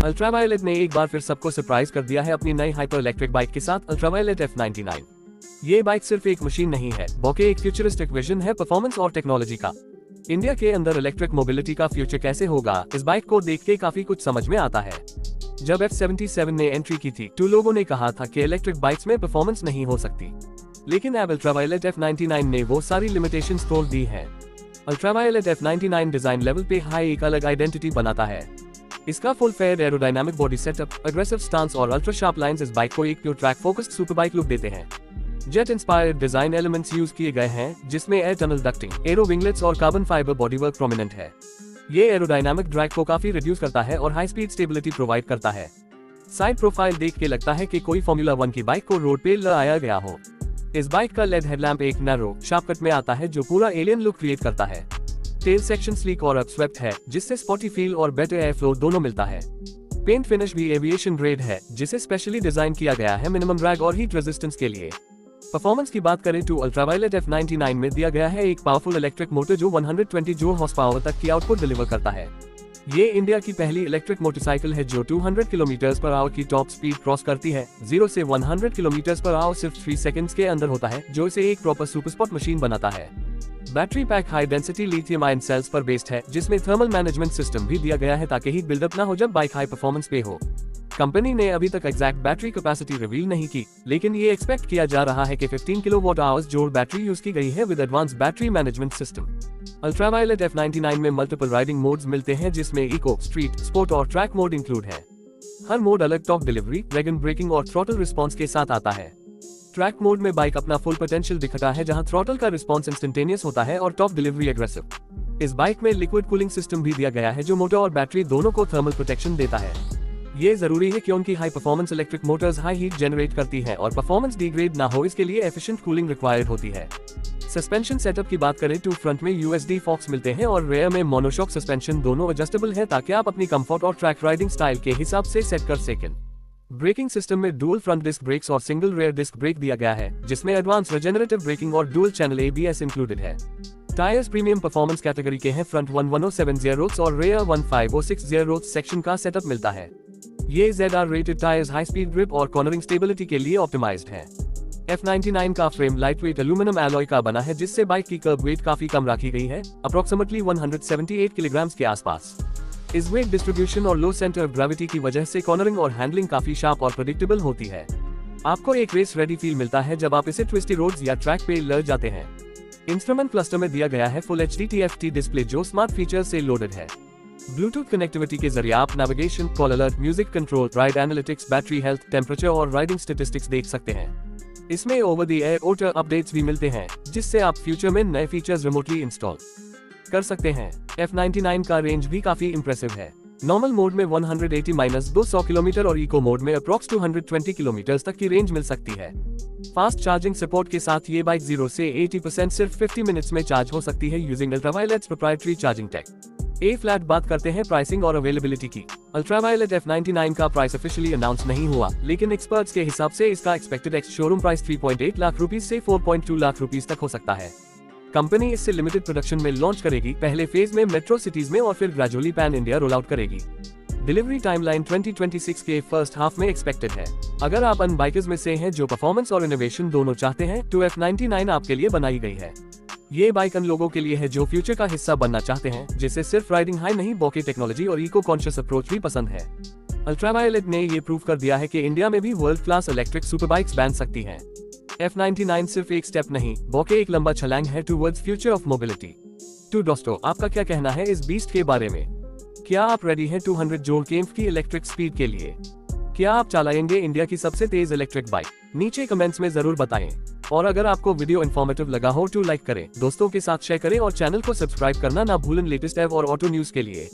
Ultraviolet ने एक बार फिर सबको सरप्राइज कर दिया है अपनी नई हाइपर इलेक्ट्रिक बाइक के साथ अल्ट्रावायलेट F99। ये बाइक सिर्फ एक मशीन नहीं है बल्कि एक फ्यूचरिस्टिक विजन है परफॉर्मेंस और टेक्नोलॉजी का। इंडिया के अंदर इलेक्ट्रिक मोबिलिटी का फ्यूचर कैसे होगा, इस बाइक को देख के काफी कुछ समझ में आता है। जब F77 ने एंट्री की थी तो लोगों ने कहा था कि इलेक्ट्रिक बाइक्स में परफॉर्मेंस नहीं हो सकती, लेकिन अब अल्ट्रावायलेट F99 ने वो सारी लिमिटेशंस तोड़ दी है। अल्ट्रावायलेट F99 डिजाइन लेवल पे हाई एक अलग आइडेंटिटी बनाता है। इसका full fair aerodynamic body setup, aggressive stance और अल्ट्रा शार्प लाइंस इस बाइक को एक pure track focused super bike look देते हैं। Jet inspired design elements use किए गए हैं, जिसमें air tunnel ducting, arrow winglets और कार्बन फाइबर बॉडीवर्क प्रोमिनेंट है। ये एरोडायनामिक ड्रैग को काफी रिड्यूस करता है और हाई स्पीड स्टेबिलिटी प्रोवाइड करता है। साइड प्रोफाइल देख के लगता है कि कोई फॉर्मूला 1 की बाइक को रोड पे लाया गया हो। इस बाइक का लेड हेडलैम्प एक नैरो शार्प कट में आता है जो पूरा एलियन लुक क्रिएट करता है। टेल सेक्शन स्लीक और अपस्वेप्ट है, जिससे स्पॉटी फील और बेटर एयर फ्लो दोनों मिलता है। पेंट फिनिश भी एविएशन ग्रेड है, जिसे स्पेशली डिजाइन किया गया है मिनिमम ड्रैग और हीट रेजिस्टेंस के लिए। परफॉर्मेंस की बात करें तो अल्ट्रावायलेट F99 में दिया गया है एक पावरफुल इलेक्ट्रिक मोटर जो 120 जो हॉर्स पावर तक की आउटपुट डिलीवर करता है। ये इंडिया की पहली इलेक्ट्रिक मोटरसाइकिल है जो 200 किलोमीटर पर आवर की टॉप स्पीड क्रॉस करती है। 0 से 100 किलोमीटर पर आवर सिर्फ 3 सेकंड्स के अंदर होता है, जो इसे एक प्रॉपर सुपरस्पॉट मशीन बनाता है। Battery pack high density lithium ion cells पर बेस्ड है, जिसमें थर्मल मैनेजमेंट सिस्टम भी दिया गया है ताकि हीट बिल्डअप ना हो जब बाइक हाई परफॉर्मेंस पे हो। कंपनी ने अभी तक एग्जैक्ट बैटरी कैपेसिटी रिवील नहीं की, लेकिन ये एक्सपेक्ट किया जा रहा है कि 15 किलोवाट आवर्स जोड़ बैटरी यूज की गई है with advance battery management system. Ultraviolet F99 में मल्टीपल राइडिंग मोड्स मिलते हैं, जिसमें इको, स्ट्रीट, स्पोर्ट और ट्रैक मोड इंक्लूड है। हर मोड अलग टॉर्क डिलीवरी, ड्रैगन ब्रेकिंग और थ्रॉटल रिस्पॉन्स के साथ आता है। ट्रैक मोड में बाइक अपना फुल पोटेंशियल दिखाता है, जहां थ्रॉटल का रिस्पॉन्स इंस्टेंटेनियस होता है और टॉप डिलीवरी एग्रेसिव। इस बाइक में लिक्विड कूलिंग सिस्टम भी दिया गया है जो मोटर और बैटरी दोनों को थर्मल प्रोटेक्शन देता है। ये जरूरी है क्योंकि high performance electric Motors high heat generate करती है और परफॉर्मेंस डिग्रेड ना हो, इसके लिए एफिशिएंट कूलिंग रिक्वायर्ड होती है। सस्पेंशन सेटअप की बात करें तो फ्रंट में USD फॉक्स मिलते हैं और रेयर में मोनोशॉक सस्पेंशन दोनों एडजस्टेबल है ताकि आप अपनी कंफर्ट और ट्रैक राइडिंग स्टाइल के हिसाब से सेट कर सकें। ब्रेकिंग सिस्टम में डुअल फ्रंट डिस्क ब्रेक्स और सिंगल रेयर डिस्क ब्रेक दिया गया है, जिसमें एडवांस रिजेनरेटिव ब्रेकिंग और डुअल चैनल ABS इंक्लूडेड है। टायर्स प्रीमियम परफॉर्मेंस कैटेगरी के हैं, फ्रंट 1170 और रेयर 1560 सेक्शन का सेटअप मिलता है। ये ZR rated tyres high speed grip और कॉर्नरिंग स्टेबिलिटी के लिए ऑप्टिमाइज्ड है। F99 का फ्रेम लाइटवेट एल्यूमिनियम एलॉय का बना है, जिससे बाइक की कर्ब वेट काफी कम रखी गई है, अप्रोक्सीमेटली 178 किलोग्राम के आसपास। इस वेट डिस्ट्रीब्यूशन और लो सेंटर ऑफ ग्रेविटी की वजह से कॉर्नरिंग और हैंडलिंग काफी शार्प और प्रेडिक्टेबल होती है। आपको एक रेस रेडी फील मिलता है जब आप इसे ट्विस्टी रोड्स या ट्रैक पे ले जाते हैं। इंस्ट्रूमेंट क्लस्टर में दिया गया है फुल HD TFT डिस्प्ले जो स्मार्ट फीचर्स से लोडेड है। ब्लूटूथ कनेक्टिविटी के जरिए आप navigation, call alert, music control, ride analytics, battery health, temperature और राइडिंग स्टैटिस्टिक्स देख सकते हैं। इसमें over the air auto updates भी मिलते हैं, जिससे आप फ्यूचर में नए फीचर्स रिमोटली इंस्टॉल कर सकते हैं। F99 का रेंज भी काफी इंप्रेसिव है। नॉर्मल मोड में 180-200 किलोमीटर और इको मोड में अप्रॉक्स 220 किलोमीटर तक की रेंज मिल सकती है। फास्ट चार्जिंग सपोर्ट के साथ ये बाइक 0 से 80% सिर्फ 50 मिनट्स में चार्ज हो सकती है using ultraviolets proprietary charging tech. Flat बात करते हैं प्राइसिंग और अवेलेबिलिटी की। अल्ट्रावायलेट F99 का प्राइस ऑफिशियली अनाउंस नहीं हुआ, लेकिन एक्सपर्ट्स के हिसाब से इसका expected ex showroom price 3.8 lakh rupees से 4.2 लाख रुपीज तक हो सकता है। कंपनी इससे लिमिटेड प्रोडक्शन में लॉन्च करेगी, पहले फेज में मेट्रो सिटीज में और फिर gradually pan India roll out करेगी। डिलीवरी टाइमलाइन 2026 के फर्स्ट हाफ में एक्सपेक्टेड है। अगर आप अन बाइकर्स में से हैं जो परफॉर्मेंस और इनोवेशन दोनों चाहते हैं तो F99 आपके लिए बनाई गई है। ये बाइक उन लोगों के लिए है जो फ्यूचर का हिस्सा बनना चाहते हैं, जिसे सिर्फ राइडिंग हाई नहीं बल्कि टेक्नोलॉजी और इको कॉन्शियस अप्रोच भी पसंद है। अल्ट्रावायलेट ने ये प्रूव कर दिया है कि इंडिया में भी world class electric super bikes बन सकती हैं। F99 सिर्फ एक स्टेप नहीं बल्कि एक लंबा छलांग है टुवर्ड्स फ्यूचर ऑफ मोबिलिटी। तो दोस्तों, आपका क्या कहना है इस बीस्ट के बारे में? क्या आप रेडी हैं 200 जोड़ केम्फ की इलेक्ट्रिक स्पीड के लिए? क्या आप चलाएंगे इंडिया की सबसे तेज इलेक्ट्रिक बाइक? नीचे कमेंट्स में जरूर बताएं। और अगर आपको वीडियो इन्फॉर्मेटिव लगा हो तो लाइक करें, दोस्तों के साथ शेयर करें और चैनल को सब्सक्राइब करना ना भूलें लेटेस्ट एव और ऑटो न्यूज के लिए।